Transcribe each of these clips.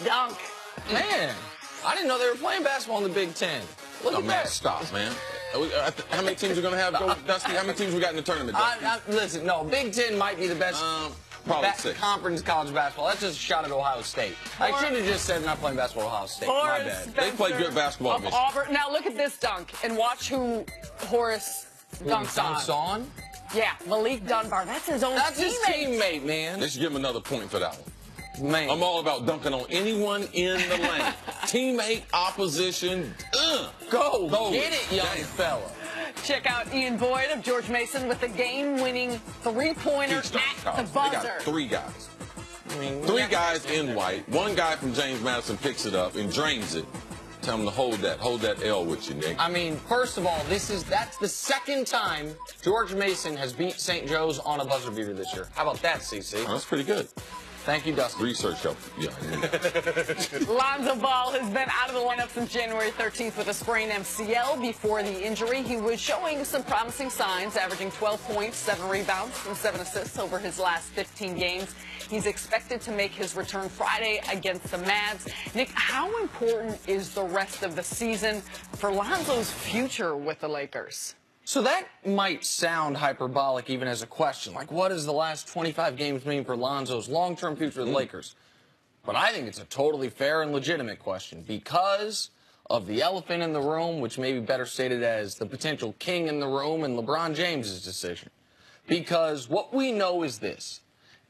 dunk. Man, I didn't know they were playing basketball in the Big Ten. Look at that. Stop, man. How many teams are going to have, Dusty? How many teams we got in the tournament, Dusty? Listen, no, Big Ten might be the best probably 6. conference college basketball. That's just a shot at Ohio State. I should have just said not playing basketball at Ohio State. My bad. They play good basketball. Of Auburn. Now look at this dunk and watch who Horace dunks on. Yeah, Malik Dunbar. That's his own That's his teammate, man. They should give him another point for that one. Man. I'm all about dunking on anyone in the lane. Teammate, opposition, go get it, young fella. Check out Ian Boyd of George Mason with the game-winning three-pointer at the buzzer. They got 3 guys. I mean, 3 guys in white. 1 guy from James Madison picks it up and drains it. Tell him to hold that L with you, Nick. I mean, first of all, that's the 2nd time George Mason has beat St. Joe's on a buzzer beater this year. How about that, CC? That's pretty good. Thank you, Dustin. Research help. Yeah. Lonzo Ball has been out of the lineup since January 13th with a sprained MCL. Before the injury, he was showing some promising signs, averaging 12 points, 7 rebounds, and 7 assists over his last 15 games. He's expected to make his return Friday against the Mavs. Nick, how important is the rest of the season for Lonzo's future with the Lakers? So that might sound hyperbolic even as a question. Like, what does the last 25 games mean for Lonzo's long-term future of the Lakers? But I think it's a totally fair and legitimate question because of the elephant in the room, which may be better stated as the potential king in the room and LeBron James's decision. Because what we know is this.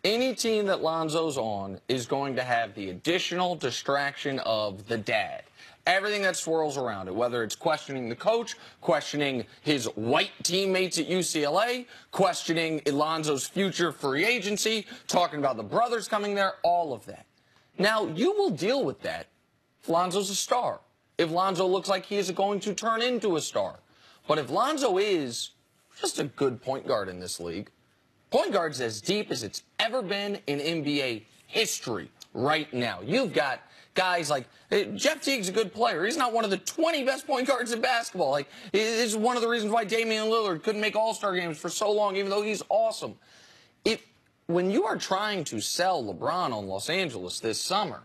Any team that Lonzo's on is going to have the additional distraction of the dad. Everything that swirls around it, whether it's questioning the coach, questioning his white teammates at UCLA, questioning Lonzo's future free agency, talking about the brothers coming there, all of that. Now, you will deal with that if Lonzo's a star, if Lonzo looks like he is going to turn into a star. But if Lonzo is just a good point guard in this league, point guard's as deep as it's ever been in NBA history right now. You've got guys like Jeff Teague's a good player. He's not one of the 20 best point guards in basketball. Like, this is one of the reasons why Damian Lillard couldn't make All-Star games for so long, even though he's awesome. When you are trying to sell LeBron on Los Angeles this summer,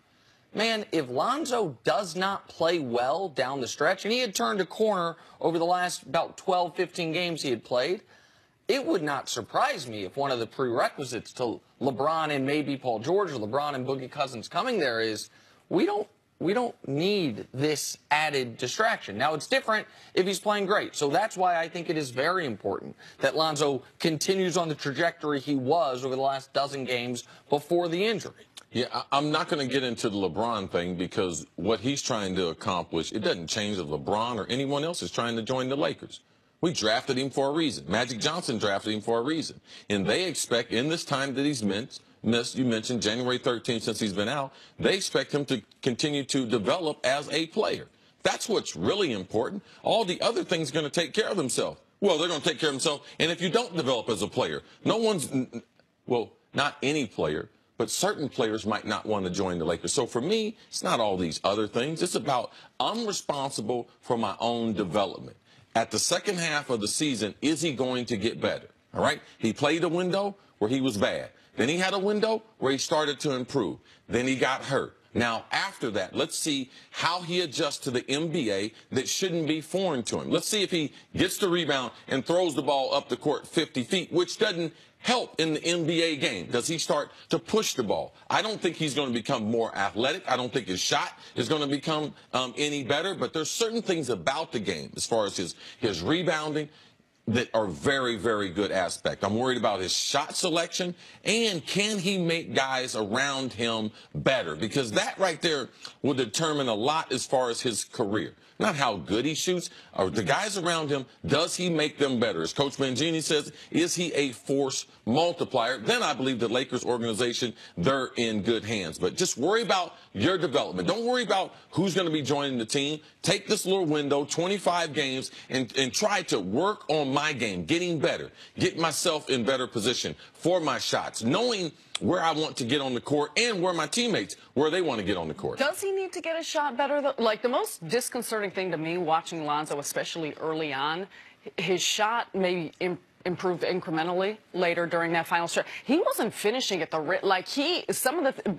man, if Lonzo does not play well down the stretch, and he had turned a corner over the last about 12, 15 games he had played, it would not surprise me if one of the prerequisites to LeBron and maybe Paul George or LeBron and Boogie Cousins coming there is we don't need this added distraction. Now, it's different if he's playing great. So that's why I think it is very important that Lonzo continues on the trajectory he was over the last dozen games before the injury. Yeah, I'm not going to get into the LeBron thing because what he's trying to accomplish, it doesn't change if LeBron or anyone else is trying to join the Lakers. We drafted him for a reason. Magic Johnson drafted him for a reason. And they expect in this time that he's missed, you mentioned January 13th since he's been out, they expect him to continue to develop as a player. That's what's really important. All the other things are going to take care of themselves. Well, they're going to take care of themselves. And if you don't develop as a player, no one's, well, not any player, but certain players might not want to join the Lakers. So for me, it's not all these other things. It's about I'm responsible for my own development. At the second half of the season, is he going to get better? All right? He played a window where he was bad. Then he had a window where he started to improve. Then he got hurt. Now, after that, let's see how he adjusts to the NBA that shouldn't be foreign to him. Let's see if he gets the rebound and throws the ball up the court 50 feet, which doesn't help in the NBA game. Does he start to push the ball? I don't think he's going to become more athletic. I don't think his shot is going to become any better. But there's certain things about the game as far as his rebounding that are very, very good aspect. I'm worried about his shot selection and can he make guys around him better? Because that right there will determine a lot as far as his career. Not how good he shoots, or the guys around him, does he make them better? As Coach Mangini says, is he a force multiplier? Then I believe the Lakers organization, they're in good hands. But just worry about your development. Don't worry about who's going to be joining the team. Take this little window, 25 games, and try to work on my game, getting better, get myself in better position for my shots, knowing where I want to get on the court and where my teammates, where they want to get on the court. Does he need to get a shot better, though? Like, the most disconcerting thing to me watching Lonzo, especially early on, his shot maybe improved incrementally later during that final stretch. He wasn't finishing at the like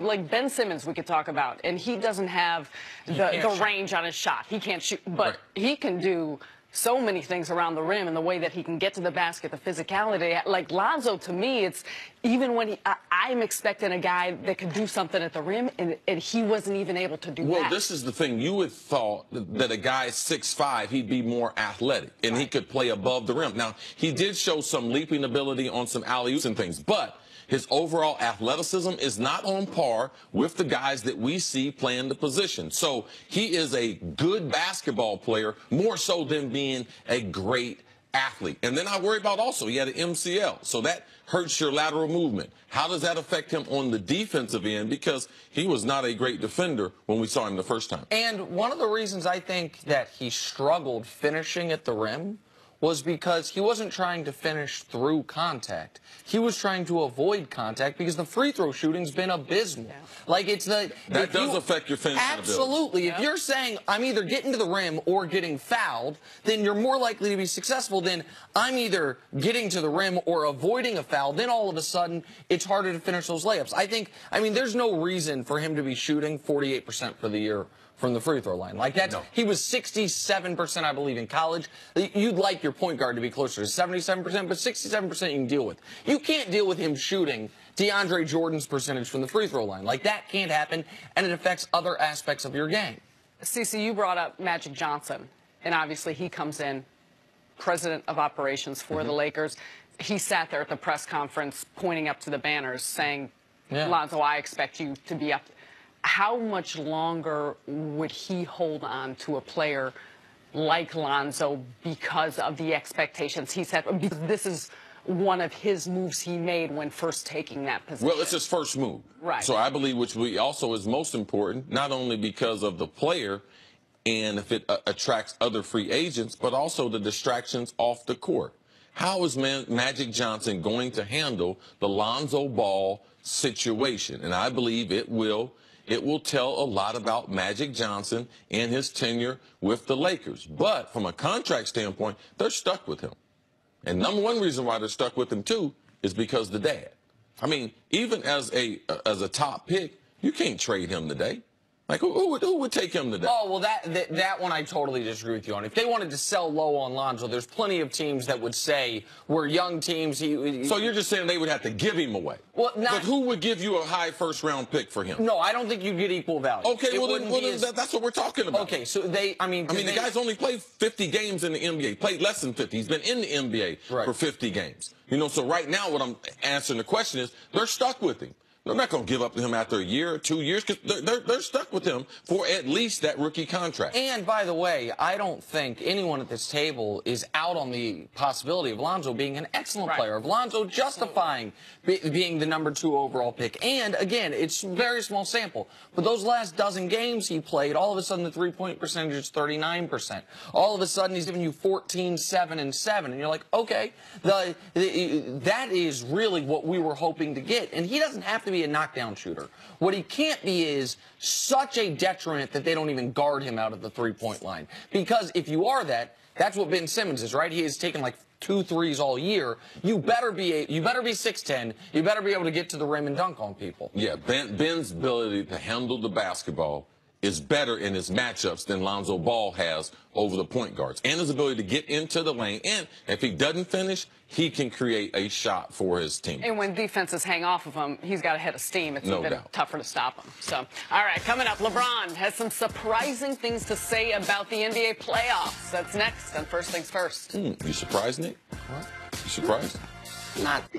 like Ben Simmons we could talk about, and he doesn't have the range on his shot. He can't shoot, but he can do so many things around the rim, and the way that he can get to the basket, the physicality. Like Lonzo, to me, it's even when I'm expecting a guy that could do something at the rim, and he wasn't even able to do that. Well, this is the thing. You would thought that a guy 6'5", he'd be more athletic, and he could play above the rim. Now, he did show some leaping ability on some alley-oops and things, but his overall athleticism is not on par with the guys that we see playing the position. So he is a good basketball player, more so than being a great athlete. And then I worry about also, he had an MCL, so that hurts your lateral movement. How does that affect him on the defensive end? Because he was not a great defender when we saw him the first time. And one of the reasons I think that he struggled finishing at the rim was because he wasn't trying to finish through contact. He was trying to avoid contact because the free throw shooting's been abysmal. Yeah. Like, it's the... That does affect your finishing ability. Absolutely. Yeah. If you're saying, I'm either getting to the rim or getting fouled, then you're more likely to be successful than I'm either getting to the rim or avoiding a foul. Then all of a sudden, it's harder to finish those layups. I mean, there's no reason for him to be shooting 48% for the year from the free throw line. Like, that's, no. He was 67%, I believe, in college. You'd like your point guard to be closer to 77%, but 67% you can deal with. You can't deal with him shooting DeAndre Jordan's percentage from the free throw line. Like, that can't happen, and it affects other aspects of your game. Cece, you brought up Magic Johnson, and obviously he comes in, president of operations for the Lakers. He sat there at the press conference pointing up to the banners saying, Lonzo, I expect you to be up. How much longer would he hold on to a player like Lonzo because of the expectations he set? Because this is one of his moves he made when first taking that position. Well, it's his first move. Right. So I believe, which also is most important, not only because of the player and if it attracts other free agents, but also the distractions off the court. How is Magic Johnson going to handle the Lonzo Ball situation? And I believe it will tell a lot about Magic Johnson and his tenure with the Lakers. But from a contract standpoint, they're stuck with him. And number one reason why they're stuck with him, too, is because the dad. I mean, even as a top pick, you can't trade him today. Like, who would take him today? Oh, well, that one I totally disagree with you on. If they wanted to sell low on Lonzo, there's plenty of teams that would say we're young teams. So you're just saying they would have to give him away? Well, but who would give you a high first-round pick for him? No, I don't think you'd get equal value. Okay, that's what we're talking about. Okay, so the guy's only played 50 games in the NBA, played less than 50. He's been in the NBA for 50 games. You know, so right now what I'm answering the question is they're stuck with him. They're not going to give up to him after a year or 2 years because they're stuck with him for at least that rookie contract. And, by the way, I don't think anyone at this table is out on the possibility of Lonzo being an excellent player, of Lonzo justifying being the #2 overall pick. And, again, it's a very small sample. But those last dozen games he played, all of a sudden the three-point percentage is 39%. All of a sudden he's giving you 14, 7, and 7. And you're like, okay, that is really what we were hoping to get. And he doesn't have to be a knockdown shooter. What he can't be is such a detriment that they don't even guard him out of the three-point line. Because if you are that, that's what Ben Simmons is, right? He has taken like 2 threes all year. You better be 6'10". You better be able to get to the rim and dunk on people. Yeah, Ben's ability to handle the basketball is better in his matchups than Lonzo Ball has over the point guards. And his ability to get into the lane. And if he doesn't finish, he can create a shot for his team. And when defenses hang off of him, he's got a head of steam. It's no even doubt tougher to stop him. So, all right, coming up, LeBron has some surprising things to say about the NBA playoffs. That's next on First Things First. You surprised, Nick? What? You surprised? Not